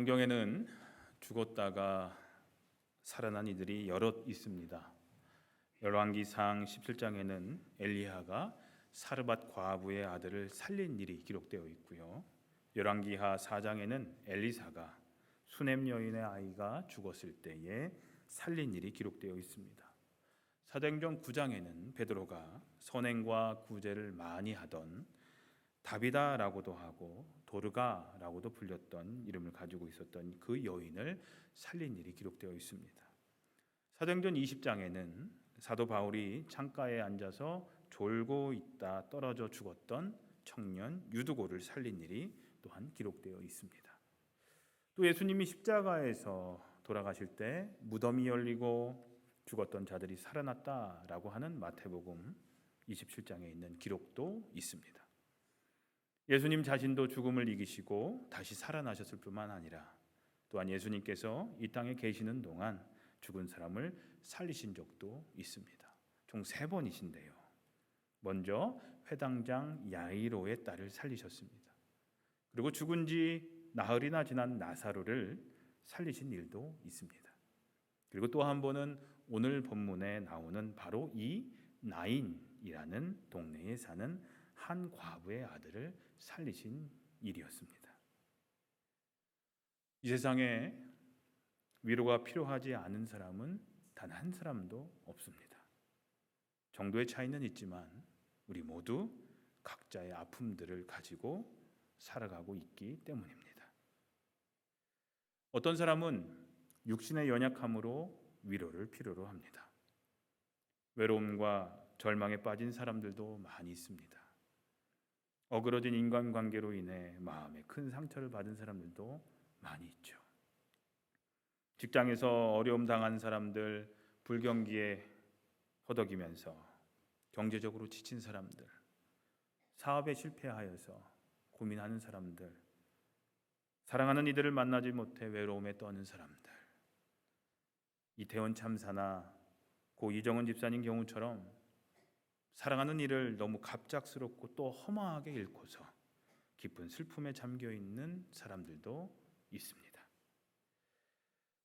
성경에는 죽었다가 살아난 이들이 여럿 있습니다. 열왕기상 17장에는 엘리야가 사르밧 과부의 아들을 살린 일이 기록되어 있고요. 열왕기하 4장에는 엘리사가 수넴 여인의 아이가 죽었을 때에 살린 일이 기록되어 있습니다. 사도행전 9장에는 베드로가 선행과 구제를 많이 하던 다비다라고도 하고 도르가라고도 불렸던 이름을 가지고 있었던 그 여인을 살린 일이 기록되어 있습니다. 사도행전 20장에는 사도 바울이 창가에 앉아서 졸고 있다 떨어져 죽었던 청년 유두고를 살린 일이 또한 기록되어 있습니다. 또 예수님이 십자가에서 돌아가실 때 무덤이 열리고 죽었던 자들이 살아났다라고 하는 마태복음 27장에 있는 기록도 있습니다. 예수님 자신도 죽음을 이기시고 다시 살아나셨을 뿐만 아니라 또한 예수님께서 이 땅에 계시는 동안 죽은 사람을 살리신 적도 있습니다. 총 3번이신데요. 먼저 회당장 야이로의 딸을 살리셨습니다. 그리고 죽은 지 나흘이나 지난 나사로를 살리신 일도 있습니다. 그리고 또 한 번은 오늘 본문에 나오는 바로 이 나인이라는 동네에 사는 한 과부의 아들을 살리신 일이었습니다. 이 세상에 위로가 필요하지 않은 사람은 단 한 사람도 없습니다. 정도의 차이는 있지만 우리 모두 각자의 아픔들을 가지고 살아가고 있기 때문입니다. 어떤 사람은 육신의 연약함으로 위로를 필요로 합니다. 외로움과 절망에 빠진 사람들도 많이 있습니다. 어그러진 인간관계로 인해 마음에 큰 상처를 받은 사람들도 많이 있죠. 직장에서 어려움 당한 사람들, 불경기에 허덕이면서 경제적으로 지친 사람들, 사업에 실패하여서 고민하는 사람들, 사랑하는 이들을 만나지 못해 외로움에 떠는 사람들, 이태원 참사나 고 이정은 집사님 경우처럼 사랑하는 이를 너무 갑작스럽고 또 허망하게 잃고서 깊은 슬픔에 잠겨 있는 사람들도 있습니다.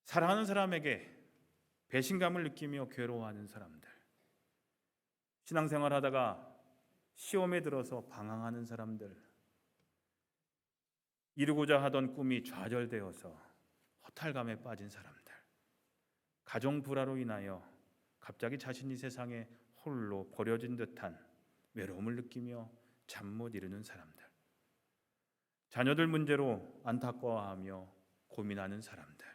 사랑하는 사람에게 배신감을 느끼며 괴로워하는 사람들, 신앙생활하다가 시험에 들어서 방황하는 사람들, 이루고자 하던 꿈이 좌절되어서 허탈감에 빠진 사람들, 가정 불화로 인하여 갑자기 자신이 세상에 홀로 버려진 듯한 외로움을 느끼며 잠 못 이루는 사람들, 자녀들 문제로 안타까워하며 고민하는 사람들,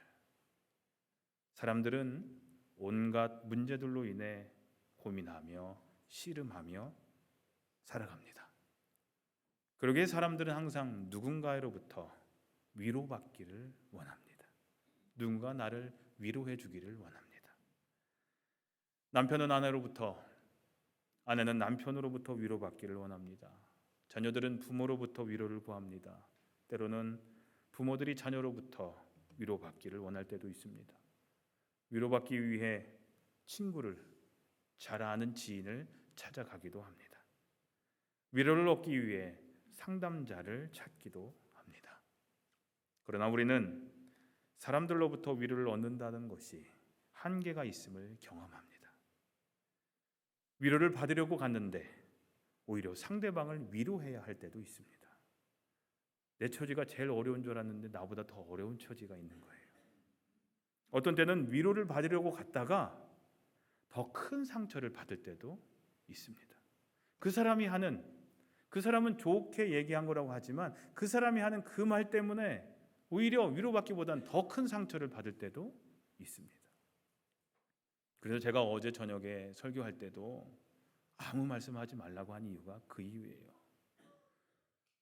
사람들은 온갖 문제들로 인해 고민하며 씨름하며 살아갑니다. 그러기에 사람들은 항상 누군가로부터 위로받기를 원합니다. 누군가 나를 위로해 주기를 원합니다. 남편은 아내로부터, 아내는 남편으로부터 위로받기를 원합니다. 자녀들은 부모로부터 위로를 구합니다. 때로는 부모들이 자녀로부터 위로받기를 원할 때도 있습니다. 위로받기 위해 친구를, 잘 아는 지인을 찾아가기도 합니다. 위로를 얻기 위해 상담자를 찾기도 합니다. 그러나 우리는 사람들로부터 위로를 얻는다는 것이 한계가 있음을 경험합니다. 위로를 받으려고 갔는데 오히려 상대방을 위로해야 할 때도 있습니다. 내 처지가 제일 어려운 줄 알았는데 나보다 더 어려운 처지가 있는 거예요. 어떤 때는 위로를 받으려고 갔다가 더 큰 상처를 받을 때도 있습니다. 그 사람은 좋게 얘기한 거라고 하지만 그 사람이 하는 그 말 때문에 오히려 위로받기보다는 더 큰 상처를 받을 때도 있습니다. 그래서 제가 어제 저녁에 설교할 때도 아무 말씀하지 말라고 한 이유가 그 이유예요.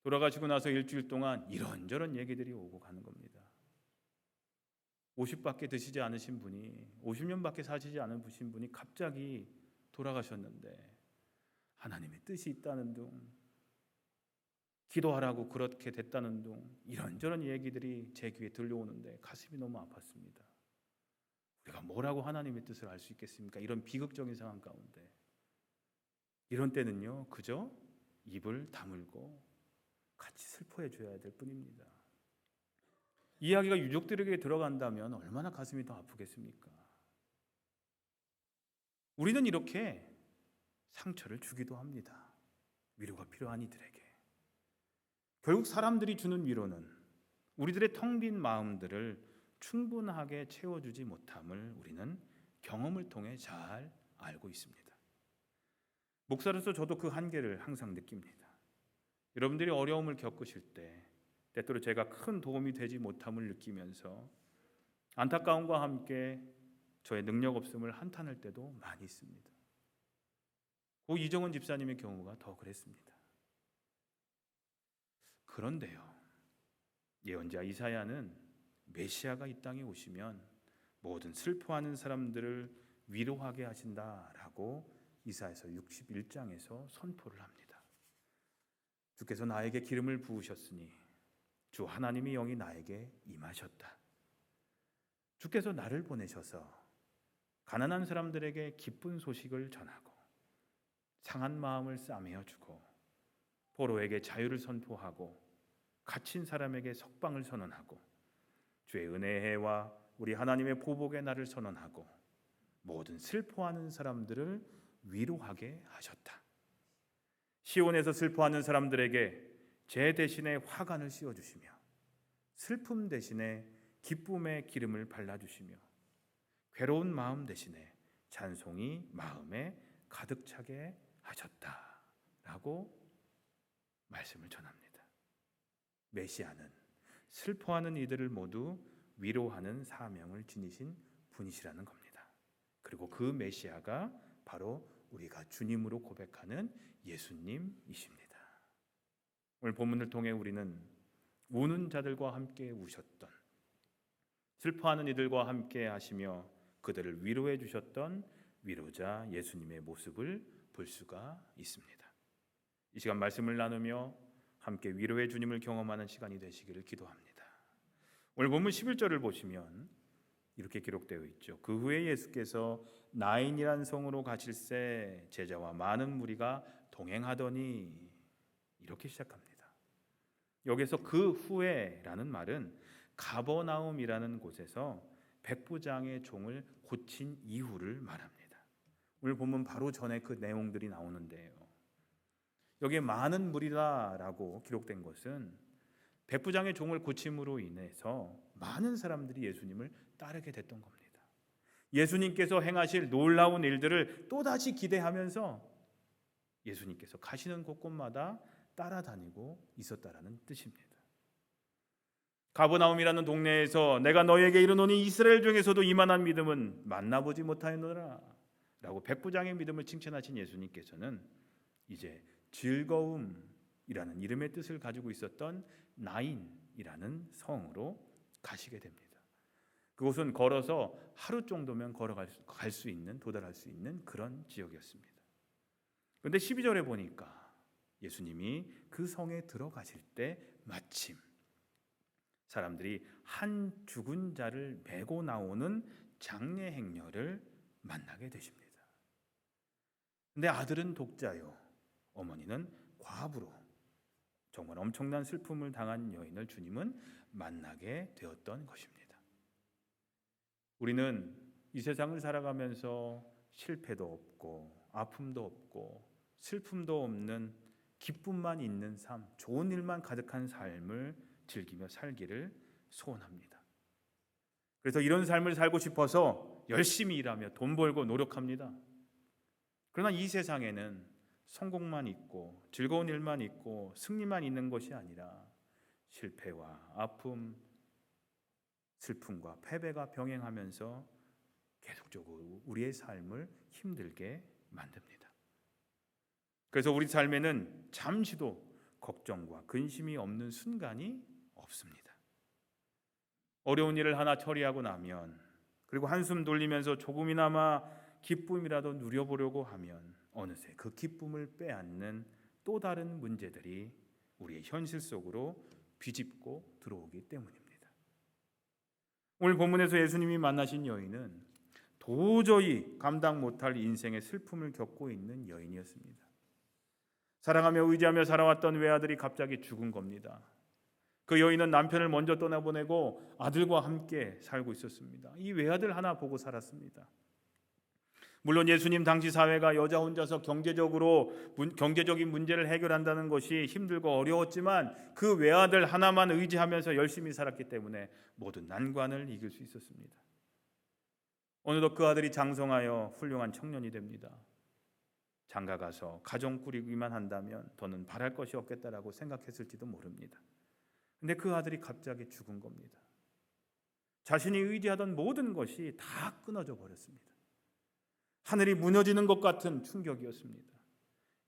돌아가시고 나서 일주일 동안 이런저런 얘기들이 오고 가는 겁니다. 50밖에 드시지 않으신 분이, 50년밖에 사시지 않으신 분이 갑자기 돌아가셨는데 하나님의 뜻이 있다는 둥, 기도하라고 그렇게 됐다는 둥, 이런저런 얘기들이 제 귀에 들려오는데 가슴이 너무 아팠습니다. 우리가 뭐라고 하나님의 뜻을 알 수 있겠습니까? 이런 비극적인 상황 가운데. 이런 때는요, 그저 입을 다물고 같이 슬퍼해 줘야 될 뿐입니다. 이야기가 유족들에게 들어간다면 얼마나 가슴이 더 아프겠습니까? 우리는 이렇게 상처를 주기도 합니다. 위로가 필요한 이들에게. 결국 사람들이 주는 위로는 우리들의 텅 빈 마음들을 충분하게 채워주지 못함을 우리는 경험을 통해 잘 알고 있습니다. 목사로서 저도 그 한계를 항상 느낍니다. 여러분들이 어려움을 겪으실 때 때때로 제가 큰 도움이 되지 못함을 느끼면서 안타까움과 함께 저의 능력 없음을 한탄할 때도 많이 있습니다. 고 이정은 집사님의 경우가 더 그랬습니다. 그런데요, 예언자 이사야는 메시아가 이 땅에 오시면 모든 슬퍼하는 사람들을 위로하게 하신다라고 이사야서 61장에서 선포를 합니다. 주께서 나에게 기름을 부으셨으니 주 하나님의 영이 나에게 임하셨다. 주께서 나를 보내셔서 가난한 사람들에게 기쁜 소식을 전하고 상한 마음을 싸매어 주고 포로에게 자유를 선포하고 갇힌 사람에게 석방을 선언하고 주의 은혜의 해와 우리 하나님의 보복의 날을 선언하고 모든 슬퍼하는 사람들을 위로하게 하셨다. 시온에서 슬퍼하는 사람들에게 제 대신에 화관을 씌워주시며 슬픔 대신에 기쁨의 기름을 발라주시며 괴로운 마음 대신에 찬송이 마음에 가득 차게 하셨다라고 말씀을 전합니다. 메시아는 슬퍼하는 이들을 모두 위로하는 사명을 지니신 분이시라는 겁니다. 그리고 그 메시아가 바로 우리가 주님으로 고백하는 예수님이십니다. 오늘 본문을 통해 우리는 우는 자들과 함께 우셨던, 슬퍼하는 이들과 함께 하시며 그들을 위로해 주셨던 위로자 예수님의 모습을 볼 수가 있습니다. 이 시간 말씀을 나누며 함께 위로의 주님을 경험하는 시간이 되시기를 기도합니다. 오늘 본문 11절을 보시면 이렇게 기록되어 있죠. 그 후에 예수께서 나인이란 성으로 가실새 제자와 많은 무리가 동행하더니, 이렇게 시작합니다. 여기서 그 후에라는 말은 가버나움이라는 곳에서 백부장의 종을 고친 이후를 말합니다. 오늘 본문 바로 전에 그 내용들이 나오는데요. 여기에 많은 무리다라고 기록된 것은 백부장의 종을 고침으로 인해서 많은 사람들이 예수님을 따르게 됐던 겁니다. 예수님께서 행하실 놀라운 일들을 또다시 기대하면서 예수님께서 가시는 곳곳마다 따라다니고 있었다라는 뜻입니다. 가버나움이라는 동네에서 내가 너에게 이르노니 이스라엘 중에서도 이만한 믿음은 만나보지 못하였노라 라고 백부장의 믿음을 칭찬하신 예수님께서는 이제 즐거움이라는 이름의 뜻을 가지고 있었던 나인이라는 성으로 가시게 됩니다. 그곳은 걸어서 하루 정도면 걸어갈 수 있는, 도달할 수 있는 그런 지역이었습니다. 그런데 12절에 보니까 예수님이 그 성에 들어가실 때 마침 사람들이 한 죽은 자를 메고 나오는 장례 행렬을 만나게 되십니다. 근데 아들은 독자요, 어머니는 과부로 정말 엄청난 슬픔을 당한 여인을 주님은 만나게 되었던 것입니다. 우리는 이 세상을 살아가면서 실패도 없고 아픔도 없고 슬픔도 없는 기쁨만 있는 삶, 좋은 일만 가득한 삶을 즐기며 살기를 소원합니다. 그래서 이런 삶을 살고 싶어서 열심히 일하며 돈 벌고 노력합니다. 그러나 이 세상에는 성공만 있고 즐거운 일만 있고 승리만 있는 것이 아니라 실패와 아픔, 슬픔과 패배가 병행하면서 계속적으로 우리의 삶을 힘들게 만듭니다. 그래서 우리 삶에는 잠시도 걱정과 근심이 없는 순간이 없습니다. 어려운 일을 하나 처리하고 나면, 그리고 한숨 돌리면서 조금이나마 기쁨이라도 누려보려고 하면 어느새 그 기쁨을 빼앗는 또 다른 문제들이 우리의 현실 속으로 비집고 들어오기 때문입니다. 오늘 본문에서 예수님이 만나신 여인은 도저히 감당 못할 인생의 슬픔을 겪고 있는 여인이었습니다. 사랑하며 의지하며 살아왔던 외아들이 갑자기 죽은 겁니다. 그 여인은 남편을 먼저 떠나보내고 아들과 함께 살고 있었습니다. 이 외아들 하나 보고 살았습니다. 물론 예수님 당시 사회가 여자 혼자서 경제적인 문제를 해결한다는 것이 힘들고 어려웠지만 그 외아들 하나만 의지하면서 열심히 살았기 때문에 모든 난관을 이길 수 있었습니다. 어느덧 그 아들이 장성하여 훌륭한 청년이 됩니다. 장가 가서 가정 꾸리기만 한다면 더는 바랄 것이 없겠다라고 생각했을지도 모릅니다. 근데 그 아들이 갑자기 죽은 겁니다. 자신이 의지하던 모든 것이 다 끊어져 버렸습니다. 하늘이 무너지는 것 같은 충격이었습니다.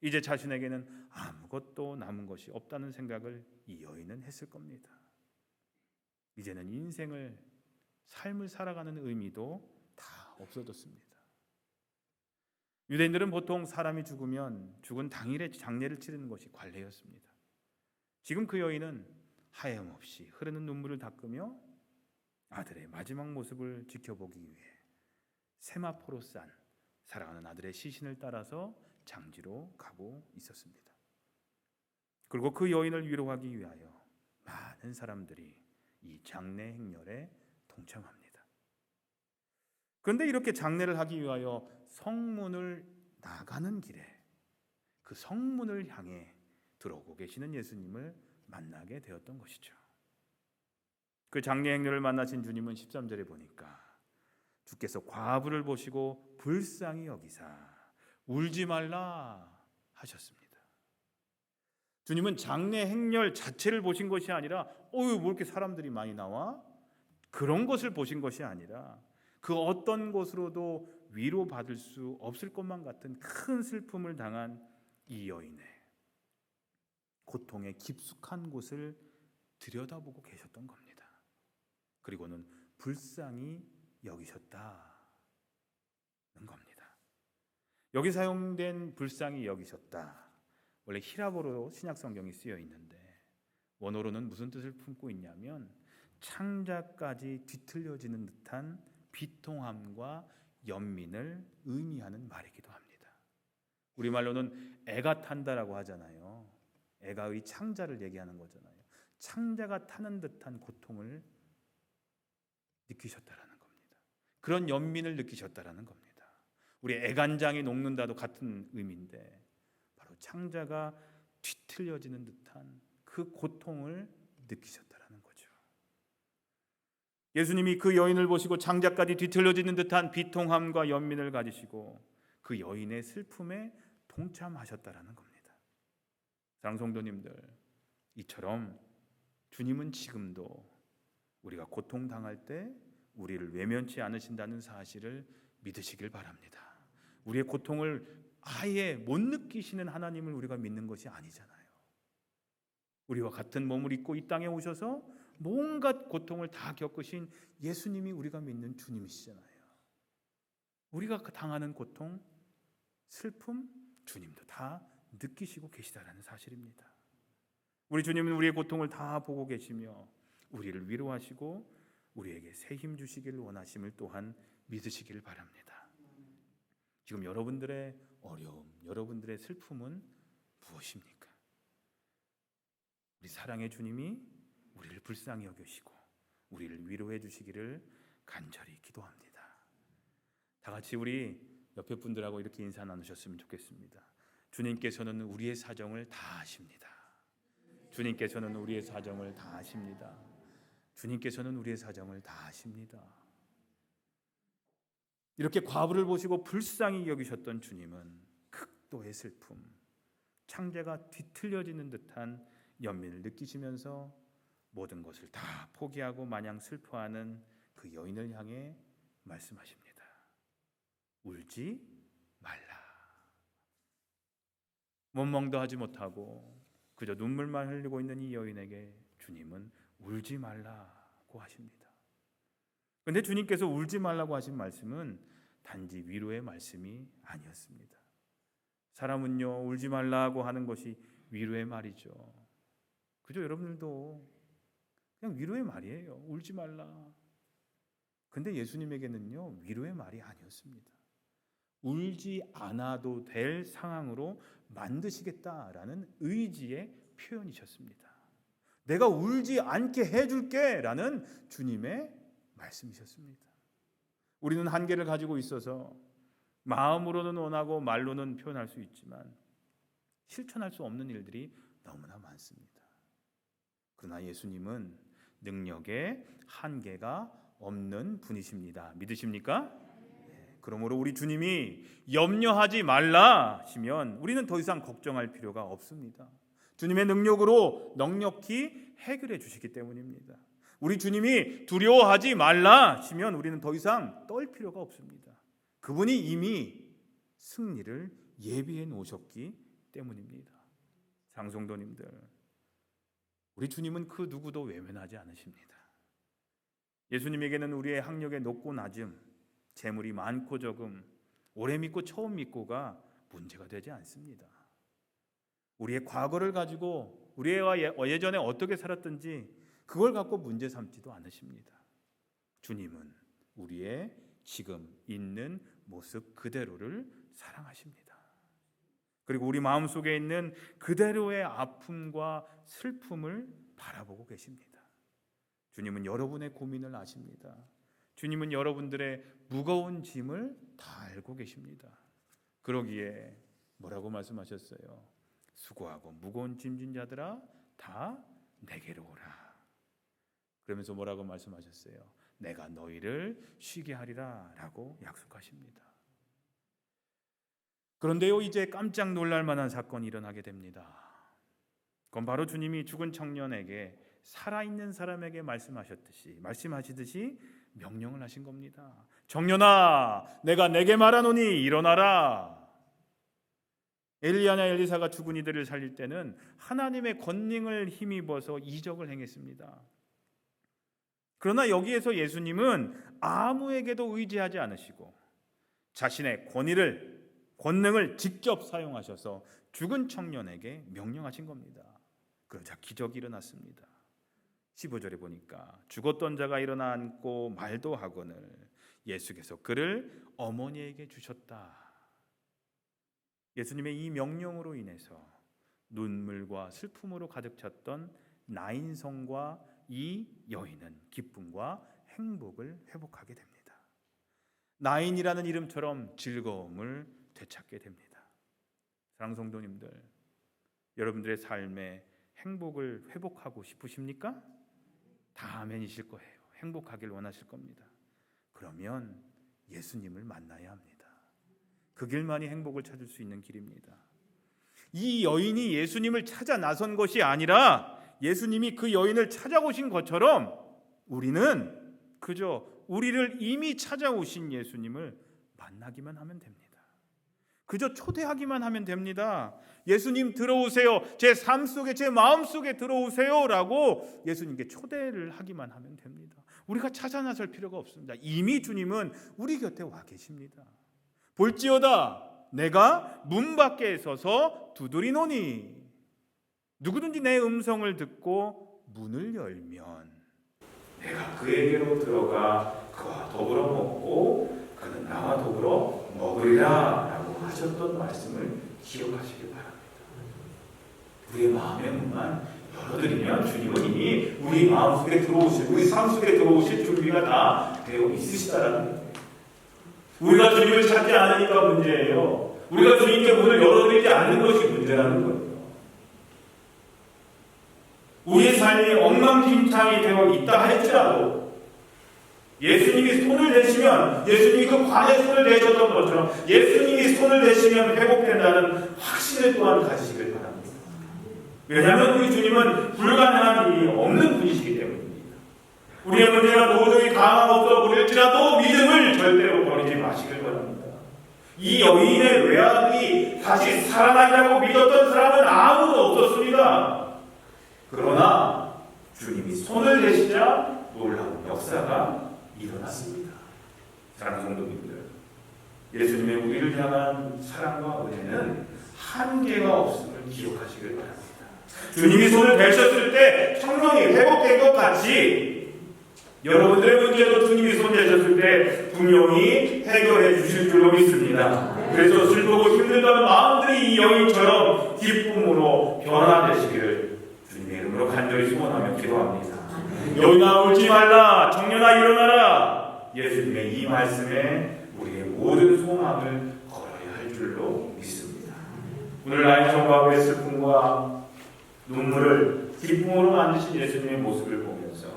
이제 자신에게는 아무것도 남은 것이 없다는 생각을 이 여인은 했을 겁니다. 이제는 삶을 살아가는 의미도 다 없어졌습니다. 유대인들은 보통 사람이 죽으면 죽은 당일에 장례를 치르는 것이 관례였습니다. 지금 그 여인은 하염없이 흐르는 눈물을 닦으며 아들의 마지막 모습을 지켜보기 위해 세마포로 싼 사랑하는 아들의 시신을 따라서 장지로 가고 있었습니다. 그리고 그 여인을 위로하기 위하여 많은 사람들이 이 장례 행렬에 동참합니다. 그런데 이렇게 장례를 하기 위하여 성문을 나가는 길에 그 성문을 향해 들어오고 계시는 예수님을 만나게 되었던 것이죠. 그 장례 행렬을 만나신 주님은 13절에 보니까 주께서 과부를 보시고 불쌍히 여기사 울지 말라 하셨습니다. 주님은 장례 행렬 자체를 보신 것이 아니라 뭐 이렇게 사람들이 많이 나와? 그런 것을 보신 것이 아니라 그 어떤 것으로도 위로받을 수 없을 것만 같은 큰 슬픔을 당한 이 여인의 고통의 깊숙한 곳을 들여다보고 계셨던 겁니다. 그리고는 불쌍히 여기셨다는 겁니다. 여기 사용된 불쌍히 여기셨다, 원래 히라보로 신약성경이 쓰여 있는데 원어로는 무슨 뜻을 품고 있냐면 창자까지 뒤틀려지는 듯한 비통함과 연민을 의미하는 말이기도 합니다. 우리말로는 애가 탄다라고 하잖아요. 애가의 창자를 얘기하는 거잖아요. 창자가 타는 듯한 고통을 느끼셨다라는 겁니다. 그런 연민을 느끼셨다라는 겁니다. 우리 애간장이 녹는다도 같은 의미인데 바로 창자가 뒤틀려지는 듯한 그 고통을 느끼셨다라는 거죠. 예수님이 그 여인을 보시고 창자까지 뒤틀려지는 듯한 비통함과 연민을 가지시고 그 여인의 슬픔에 동참하셨다라는 겁니다. 사랑하는 성도님들, 이처럼 주님은 지금도 우리가 고통당할 때 우리를 외면치 않으신다는 사실을 믿으시길 바랍니다. 우리의 고통을 아예 못 느끼시는 하나님을 우리가 믿는 것이 아니잖아요. 우리와 같은 몸을 입고 이 땅에 오셔서 온갖 고통을 다 겪으신 예수님이 우리가 믿는 주님이시잖아요. 우리가 당하는 고통, 슬픔, 주님도 다 느끼시고 계시다라는 사실입니다. 우리 주님은 우리의 고통을 다 보고 계시며 우리를 위로하시고 우리에게 새 힘 주시기를 원하심을 또한 믿으시기를 바랍니다. 지금 여러분들의 어려움, 여러분들의 슬픔은 무엇입니까? 우리 사랑의 주님이 우리를 불쌍히 여기시고 우리를 위로해 주시기를 간절히 기도합니다. 다 같이 우리 옆에 분들하고 이렇게 인사 나누셨으면 좋겠습니다. 주님께서는 우리의 사정을 다 아십니다. 주님께서는 우리의 사정을 다 아십니다. 주님께서는 우리의 사정을 다 아십니다. 이렇게 과부를 보시고 불쌍히 여기셨던 주님은 극도의 슬픔, 창자가 뒤틀려지는 듯한 연민을 느끼시면서 모든 것을 다 포기하고 마냥 슬퍼하는 그 여인을 향해 말씀하십니다. 울지 말라. 원망도 하지 못하고 그저 눈물만 흘리고 있는 이 여인에게 주님은 울지 말라고 하십니다. 그런데 주님께서 울지 말라고 하신 말씀은 단지 위로의 말씀이 아니었습니다. 사람은요, 울지 말라고 하는 것이 위로의 말이죠. 그죠? 여러분들도 그냥 위로의 말이에요. 울지 말라. 근데 예수님에게는요, 위로의 말이 아니었습니다. 울지 않아도 될 상황으로 만드시겠다라는 의지의 표현이셨습니다. 내가 울지 않게 해줄게 라는 주님의 말씀이셨습니다. 우리는 한계를 가지고 있어서 마음으로는 원하고 말로는 표현할 수 있지만 실천할 수 없는 일들이 너무나 많습니다. 그러나 예수님은 능력에 한계가 없는 분이십니다. 믿으십니까? 그러므로 우리 주님이 염려하지 말라 하시면 우리는 더 이상 걱정할 필요가 없습니다. 주님의 능력으로 넉넉히 해결해 주시기 때문입니다. 우리 주님이 두려워하지 말라 하시면 우리는 더 이상 떨 필요가 없습니다. 그분이 이미 승리를 예비해 놓으셨기 때문입니다. 장성도님들, 우리 주님은 그 누구도 외면하지 않으십니다. 예수님에게는 우리의 학력의 높고 낮음, 재물이 많고 적음, 오래 믿고 처음 믿고가 문제가 되지 않습니다. 우리의 과거를 가지고 우리와 예전에 어떻게 살았든지 그걸 갖고 문제 삼지도 않으십니다. 주님은 우리의 지금 있는 모습 그대로를 사랑하십니다. 그리고 우리 마음속에 있는 그대로의 아픔과 슬픔을 바라보고 계십니다. 주님은 여러분의 고민을 아십니다. 주님은 여러분들의 무거운 짐을 다 알고 계십니다. 그러기에 뭐라고 말씀하셨어요? 수고하고 무거운 짐진 자들아 다 내게로 오라. 그러면서 뭐라고 말씀하셨어요? 내가 너희를 쉬게 하리라 라고 약속하십니다. 그런데요, 이제 깜짝 놀랄 만한 사건이 일어나게 됩니다. 그건 바로 주님이 죽은 청년에게 살아있는 사람에게 말씀하시듯이 명령을 하신 겁니다. 청년아, 내가 내게 말하노니 일어나라. 엘리야나 엘리사가 죽은 이들을 살릴 때는 하나님의 권능을 힘입어서 이적을 행했습니다. 그러나 여기에서 예수님은 아무에게도 의지하지 않으시고 자신의 권능을 직접 사용하셔서 죽은 청년에게 명령하신 겁니다. 그러자 기적이 일어났습니다. 15절에 보니까 죽었던 자가 일어나 앉고 말도 하거늘 예수께서 그를 어머니에게 주셨다. 예수님의 이 명령으로 인해서 눈물과 슬픔으로 가득 찼던 나인성과 이 여인은 기쁨과 행복을 회복하게 됩니다. 나인이라는 이름처럼 즐거움을 되찾게 됩니다. 사랑하는 성도님들, 여러분들의 삶에 행복을 회복하고 싶으십니까? 다 아멘이실 거예요. 행복하길 원하실 겁니다. 그러면 예수님을 만나야 합니다. 그 길만이 행복을 찾을 수 있는 길입니다. 이 여인이 예수님을 찾아 나선 것이 아니라 예수님이 그 여인을 찾아오신 것처럼 우리는 그저 우리를 이미 찾아오신 예수님을 만나기만 하면 됩니다. 그저 초대하기만 하면 됩니다. 예수님 들어오세요. 제 삶 속에, 제 마음 속에 들어오세요 라고 예수님께 초대를 하기만 하면 됩니다. 우리가 찾아 나설 필요가 없습니다. 이미 주님은 우리 곁에 와 계십니다. 볼지어다 내가 문 밖에 서서 두드리노니 누구든지 내 음성을 듣고 문을 열면 내가 그에게로 들어가 그와 더불어 먹고 그는 나와 더불어 먹으리라 라고 하셨던 말씀을 기억하시기 바랍니다. 우리의 마음의 문만 열어드리면 주님은 이미 우리 마음속에 들어오실, 우리 삶 속에 들어오실 준비가 다 되어 있으시다라는 거예요. 우리가 주님을 찾지 않으니까 문제예요. 우리가 주님께 문을 열어드리지 않는 것이 문제라는 거예요. 우리의 삶이 엉망진창이 되어 있다 할지라도 예수님이 손을 대시면, 예수님이 그 관에 손을 대셨던 것처럼 예수님이 손을 대시면 회복된다는 확신을 또한 가지시길 바랍니다. 왜냐하면 우리 주님은 불가능한 일이 없는 분이시기 때문입니다. 우리의 문제가 도저히 가망 없어 보일지라도 믿음을 절대로 버리지 마시길 바랍니다. 이 여인의 외아들이 다시 살아나리라고 믿었던 사람은 아무도 없었습니다. 그러나 주님이 손을 대시자 놀라운 역사가 일어났습니다. 사랑하는 성도님들, 예수님의 우리를 향한 사랑과 은혜는 한계가 없음을 기억하시길 바랍니다. 주님이 손을 대셨을 때 청년이 회복된 것 같이 여러분들의 문제도 주님이 손 대셨을 때 분명히 해결해 주실 줄로 믿습니다. 그래서 슬프고 힘들다는 마음들이 이 여인처럼 기쁨으로 변화되시기를 주님의 이름으로 이름으로 간절히 소원하며 기도합니다. 여인아 울지 말라, 청년아 일어나라. 예수님의 이 말씀에 우리의 모든 소망을 걸어야 할 줄로 믿습니다. 오늘 나의 정과의 슬픔과 눈물을 기쁨으로 만드신 예수님의 모습을 보면서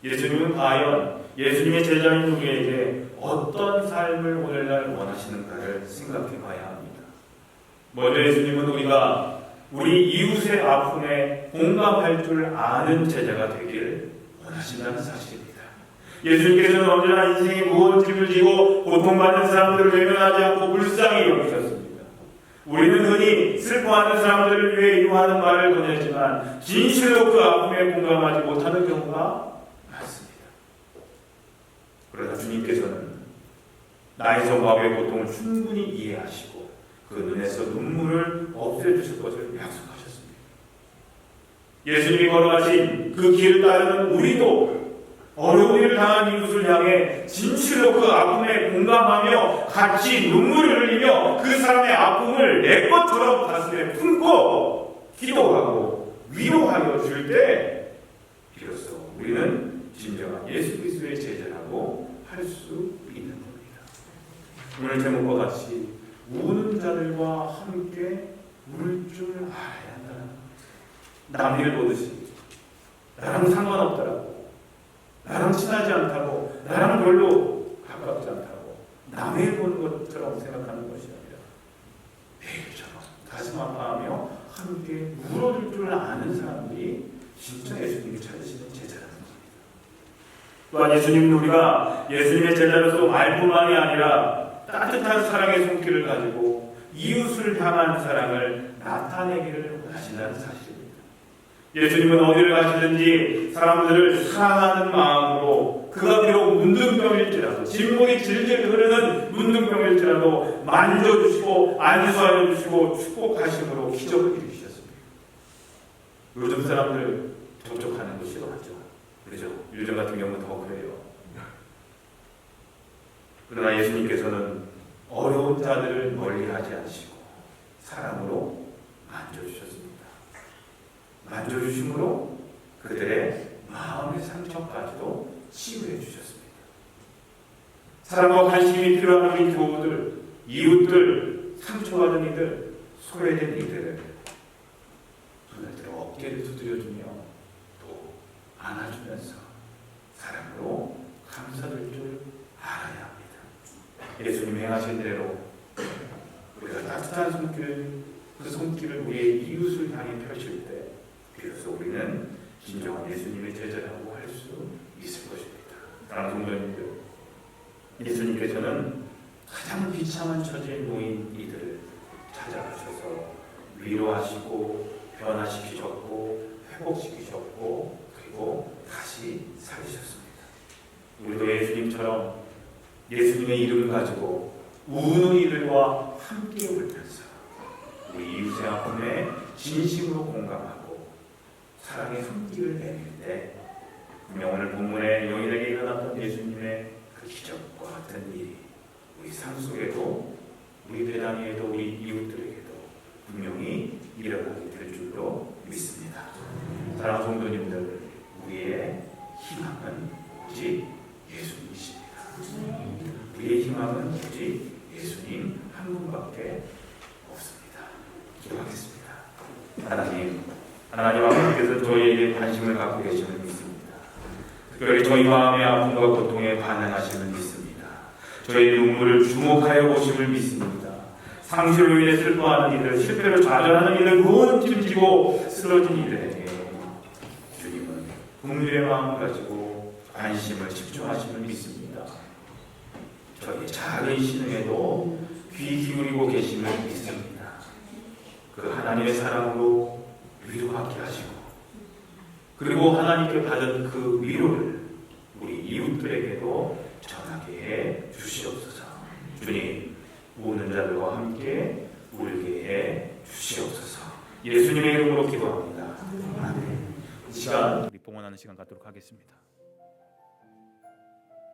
예수님은 과연 예수님의 제자인 우리에게 어떤 삶을 오늘날 원하시는가를 생각해 봐야 합니다. 먼저 예수님은 우리 이웃의 아픔에 공감할 줄 아는 제자가 되길 원하신다는 사실입니다. 예수님께서는 언제나 인생의 무거운 짐을 지고 고통받는 사람들을 외면하지 않고 불쌍히 여기셨습니다. 우리는 흔히 슬퍼하는 사람들을 위해 이루하는 말을 건네지만 진실로 그 아픔에 공감하지 못하는 경우가 많습니다. 그러나 주님께서는 나의 성과의 고통을 충분히 이해하시고 그 눈에서 눈물을 없애주실 것을 약속하셨습니다. 예수님이 걸어가신 그 길을 따르는 우리도 어려운 일을 당한 이웃을 향해 진실로 그 아픔에 공감하며 같이 눈물을 흘리며 그 사람의 아픔을 내 것처럼 가슴에 품고 기도하고 위로하여 줄 때 비로소 우리는 진정한 예수 그리스도의 제자라고 할 수 있는 겁니다. 오늘 제목과 같이 우는 자들과 함께 울 줄 알아야 한다는 남 일 보듯이 나랑 상관없더라고, 나랑 친하지 않다고, 나랑 별로 가깝지 않다고 남의 보는 것처럼 생각하는 것이 아니라 내 일처럼 가슴 아파하며 함께 울어줄 줄 아는 사람들이 진짜 예수님이 찾으시는 제자라는 겁니다. 또한 예수님은 우리가 예수님의 제자로서 말뿐만이 아니라 따뜻한 사랑의 손길을 가지고 이웃을 향한 사랑을 나타내기를 원하신다는 사실입니다. 예수님은 어디를 가시든지 사람들을 사랑하는 마음으로 그가 비록 문둥병일지라도 진물이 질질 흐르는 문둥병일지라도 만져주시고 안수하여 주시고 축복하심으로 기적을 이루셨습니다. 요즘 사람들 접촉하는 거 싫어하죠. 그렇죠? 요즘 같은 경우는 더 그래요. 그러나 예수님께서는 어려운 자들을 멀리하지 않으시고 사랑으로 만져주셨습니다. 만져주심으로 그들의 마음의 상처까지도 치유해 주셨습니다. 사랑과 관심이 필요한 우리 교우들, 이웃들, 상처받은 이들, 소외된 이들을 눈을 들어 어깨를 두드려주며 또 안아주면서 사랑으로 감사드릴 줄 알아야 합니다. 예수님 행하신 대로 우리가 따뜻한 그 손길을 우리의 이웃을 향해 펼칠 때 비로소 우리는 진정한 예수님의 제자라고 할 수 있을 것입니다. 사랑하는 성도님들, 예수님께서는 가장 비참한 처지에 놓인 이들을 찾아가셔서 위로하시고 변화시키셨고 회복시키셨고 그리고 다시 살리셨습니다. 우리도 예수님처럼 예수님의 이름을 가지고 우는 이들과 함께 울면서 우리 이웃의 아픔에 진심으로 공감하고 사랑의 손길을 내밀 때 분명 오늘 본문에 여인에게 일어났던 예수님의 그 기적과 같은 일이 우리 삶 속에도 우리 배단위에도 우리 이웃들에게도 분명히 일어나게 될 줄로 믿습니다. 사랑하는 성도님들, 우리의 희망은 오직 예수님이십니다. 우리의 희망은 오직 예수님 한 분밖에 없습니다. 기도하겠습니다. 하나님 아버지께서 저희에게 관심을 갖고 계심을 믿습니다. 특별히 저희 마음의 아픔과 고통에 반응하심을 믿습니다. 저희의 눈물을 주목하여 보심을 믿습니다. 상실로 인해 슬퍼하는 이들, 실패로 좌절하는 이들, 무언 짐지고 쓰러진 이들에게 주님은 긍휼의 마음을 가지고 관심을 집중하심을 믿습니다. 저희 작은 신음에도 귀 기울이고 계심을 믿습니다. 그 하나님의 사랑으로 위로받게 하시고 그리고 하나님께 받은 그 위로를 우리 이웃들에게도 전하게 해 주시옵소서. 주님, 우는 자들과 함께 울게 해 주시옵소서. 예수님의 이름으로 기도합니다. 아멘. 이 시간 우리 봉헌하는 시간 갖도록 하겠습니다.